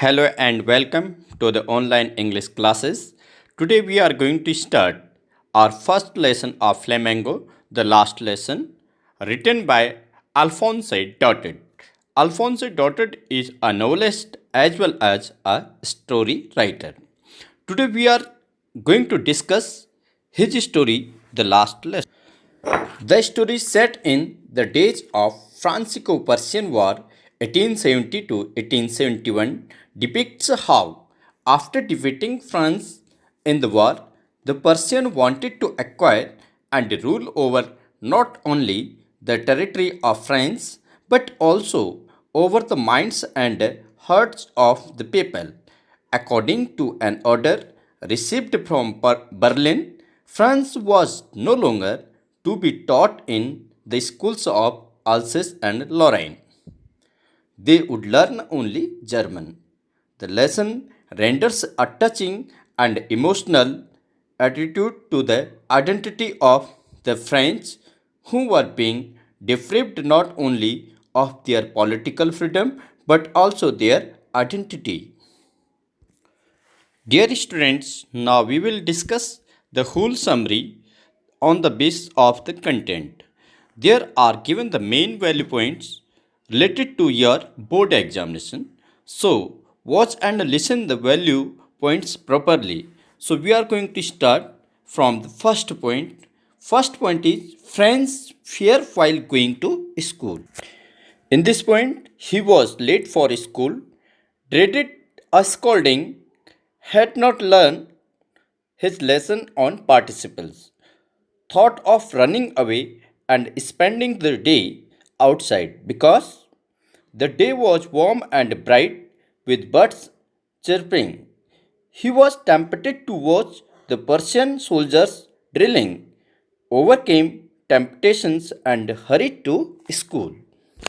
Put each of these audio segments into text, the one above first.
Hello and welcome to the online English classes. Today we are going to start our first lesson of Flamingo, the last lesson, written by Alphonse Daudet. Alphonse Daudet is a novelist as well as a story writer. Today we are going to discuss his story, The Last Lesson. The story set in the days of Franco-Prussian War 1870 to 1871 depicts how, after defeating France in the war, the Persians wanted to acquire and rule over not only the territory of France but also over the minds and hearts of the people. According to an order received from Berlin, France was no longer to be taught in the schools of Alsace and Lorraine. They would learn only German. The lesson renders a touching and emotional attitude to the identity of the French who were being deprived not only of their political freedom but also their identity. Dear students, now we will discuss the whole summary on the basis of the content. There are given the main value points related to your board examination. So, watch and listen the value points properly. So, we are going to start from the first point. First point is friends fear while going to school. In this point, he was late for school, dreaded a scolding, had not learned his lesson on participles, thought of running away and spending the day outside because the day was warm and bright with birds chirping. He was tempted to watch the Persian soldiers drilling, overcame temptations and hurried to school.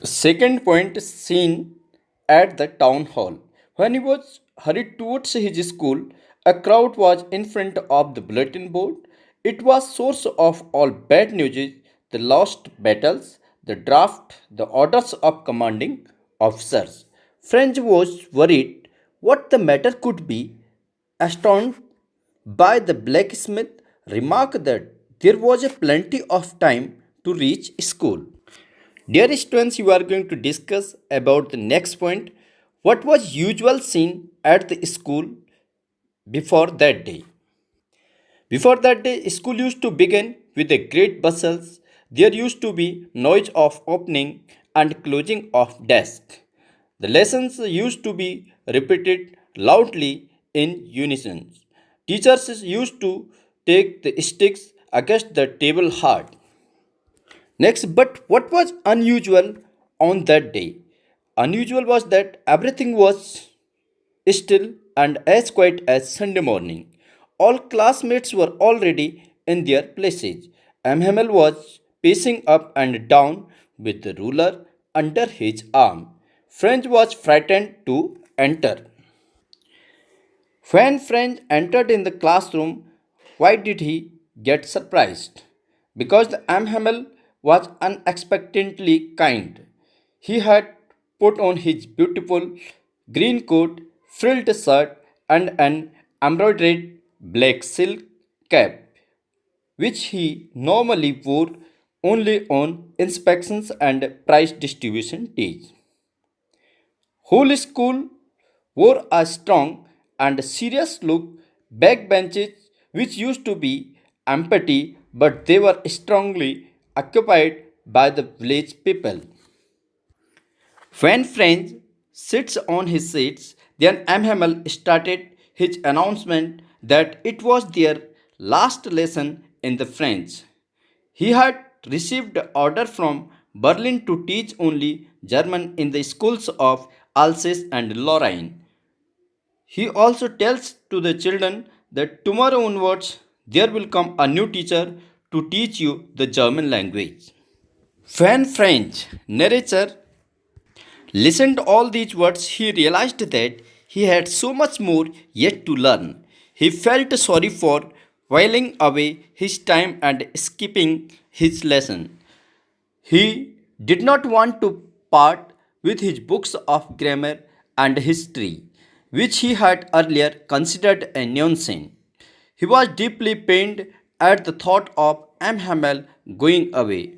Second point seen at the town hall. When he was hurried towards his school, a crowd was in front of the bulletin board. It was source of all bad news, the lost battles, the draft, the orders of commanding officers. French was worried what the matter could be. Astounded by the blacksmith remarked that there was a plenty of time to reach school. Dear students, you are going to discuss about the next point. What was usual scene at the school before that day? Before that day, school used to begin with a great bustle. There used to be noise of opening and closing of desk. The lessons used to be repeated loudly in unison. Teachers used to take the sticks against the table hard. Next, but what was unusual on that day? Unusual was that everything was still and as quiet as Sunday morning. All classmates were already in their places. M.Hamel was pacing up and down with the ruler under his arm. French was frightened to enter. When French entered in the classroom, why did he get surprised? Because the M.Hamel was unexpectedly kind. He had put on his beautiful green coat, frilled shirt, and an embroidered black silk cap, which he normally wore only on inspections and prize distribution days. Whole school wore a strong and serious look, backbenches which used to be empty but they were strongly occupied by the village people. When French sits on his seats, then M.Hamel started his announcement that it was their last lesson in the French. He had received order from Berlin to teach only German in the schools of Alsace and Lorraine. He also tells to the children that tomorrow onwards there will come a new teacher to teach you the German language. When French narrator listened to all these words, he realized that he had so much more yet to learn. He felt sorry for whiling away his time and skipping his lesson. He did not want to part with his books of grammar and history. which he had earlier considered a nonsense. He was deeply pained at the thought of M.Hamel going away.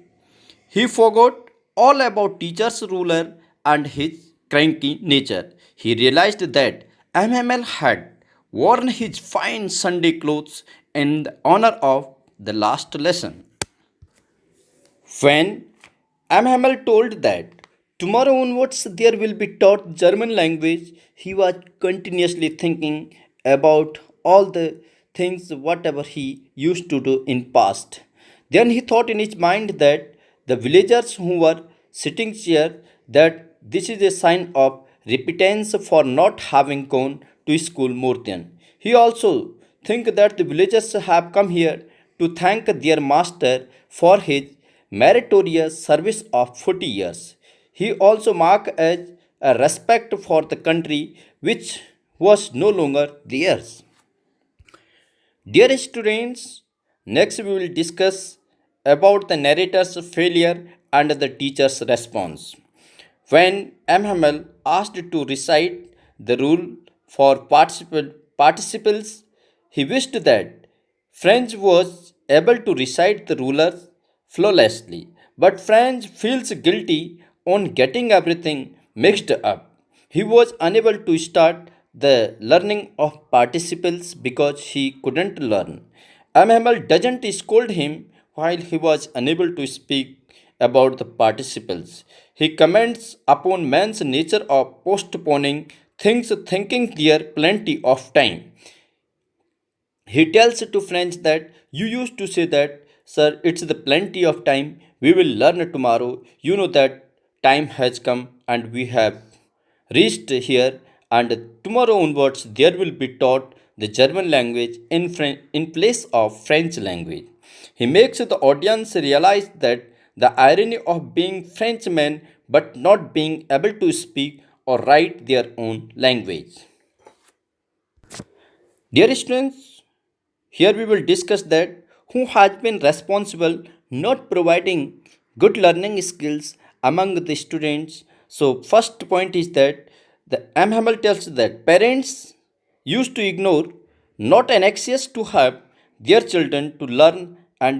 He forgot all about teacher's ruler and his cranky nature. He realized that M.Hamel had worn his fine Sunday clothes in the honor of the last lesson. When M.Hamel told that tomorrow onwards there will be taught German language, he was continuously thinking about all the things whatever he used to do in past. Then he thought in his mind that the villagers who were sitting here that this is a sign of repentance for not having gone to school more than. He also think that the villagers have come here to thank their master for his meritorious service of 40 years. He also marked as a respect for the country which was no longer theirs. Dear students, next we will discuss about the narrator's failure and the teacher's response. When M.Hamel asked to recite the rule for participles, he wished that French was able to recite the rulers flawlessly, but French feels guilty on getting everything mixed up. He was unable to start the learning of participles because he couldn't learn. M.Hamel doesn't scold him while he was unable to speak about the participles. He comments upon man's nature of postponing things thinking there plenty of time. He tells to friends that you used to say that, sir, it's the plenty of time. We will learn tomorrow. You know that time has come and we have reached here. And tomorrow onwards, there will be taught the German language in place of French language. He makes the audience realize that the irony of being Frenchmen but not being able to speak or write their own language. Dear students, here we will discuss that who has been responsible not providing good learning skills among the students. So first point is that the M.Hamel tells that parents used to ignore not an access to help their children to learn and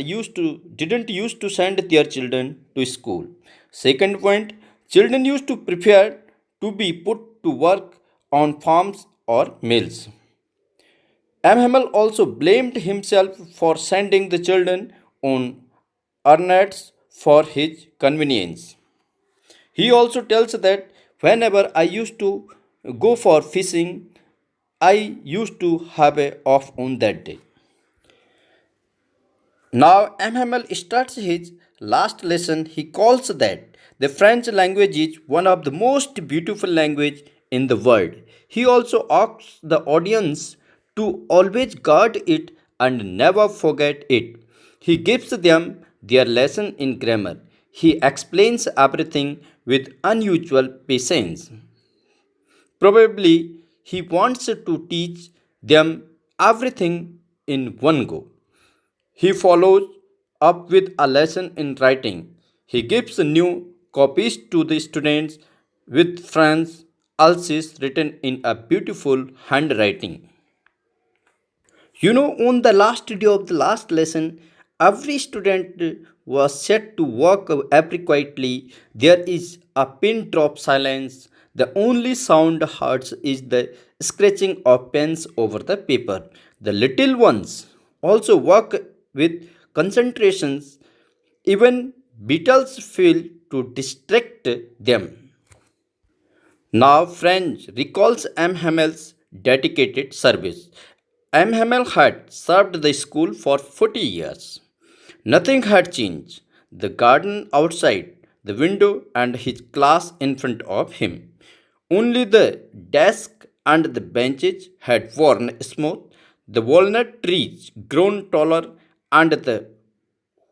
didn't used to send their children to school. Second point, children used to prefer to be put to work on farms or mills. M.Hamel also blamed himself for sending the children on errands for his convenience. He also tells that whenever I used to go for fishing, I used to have a off on that day. Now M.Hamel starts his last lesson. He calls that the French language is one of the most beautiful language in the world. He also asks the audience to always guard it and never forget it. He gives them their lesson in grammar. He explains everything with unusual patience. Probably he wants to teach them everything in one go. He follows up with a lesson in writing. He gives new copies to the students with French ulces written in a beautiful handwriting. On the last day of the last lesson, every student was set to work every quietly. There is a pin drop silence. The only sound heard is the scratching of pens over the paper. The little ones also work with concentrations. Even beetles fail to distract them. Now French recalls M.Hamel's dedicated service. M.Hamel had served the school for 40 years. Nothing had changed. The garden outside, the window, and his class in front of him. Only the desk and the benches had worn smooth, the walnut trees grown taller, and the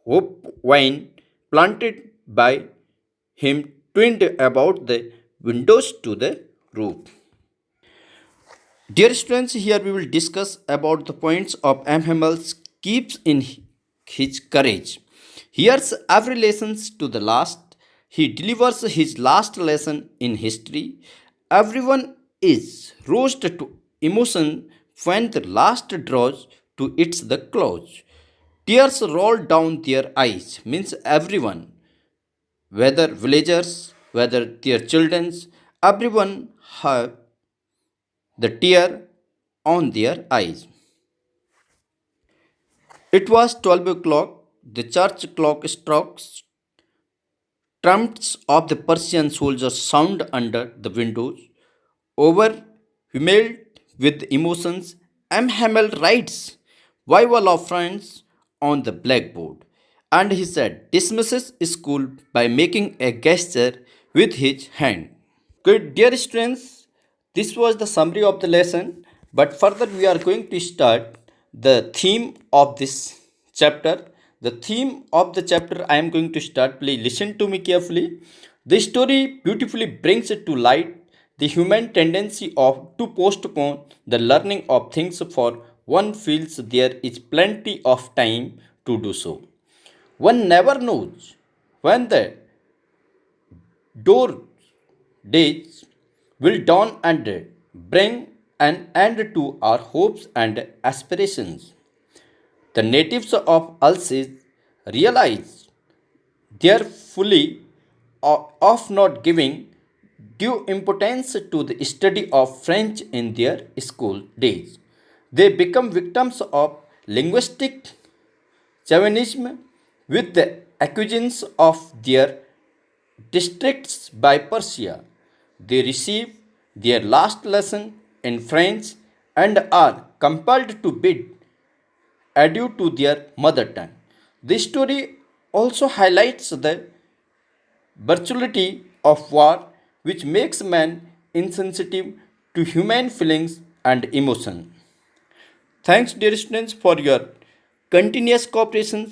hope vine planted by him twined about the windows to the roof. Dear students, here we will discuss about the points of M.Hamel's keeps in his courage. Here's every lesson to the last. He delivers his last lesson in history. Everyone is roused to emotion when the last draws to its the close. Tears roll down their eyes, means everyone, whether villagers, whether their children's, everyone have the tear on their eyes. It was 12 o'clock. The church clock struck. Trumps of the Persian soldiers sound under the windows. Overwhelmed with emotions, M.Hamel writes Vival of France on the blackboard. And he said, dismisses school by making a gesture with his hand. Good, dear students, this was the summary of the lesson. But further, we are going to start the theme of this chapter. The theme of the chapter I am going to start. Please listen to me carefully. The story beautifully brings it to light the human tendency of to postpone the learning of things for one feels there is plenty of time to do so. One never knows when the door days will dawn and bring an end to our hopes and aspirations. The natives of Alsace realize their fully of not giving due importance to the study of French in their school days. They become victims of linguistic chauvinism with the acquisitions of their districts by Persia. They receive their last lesson in French and are compelled to bid adieu to their mother tongue. This story also highlights the brutality of war, which makes man insensitive to human feelings and emotion. Thanks, dear students, for your continuous cooperation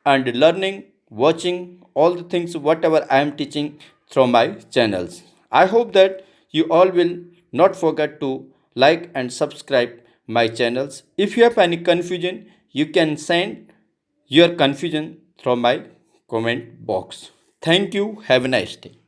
and learning, watching all the things whatever I am teaching through my channels. I hope that you all will not forget to like and subscribe my channels. If you have any confusion, you can send your confusion through my comment box. Thank you. Have a nice day.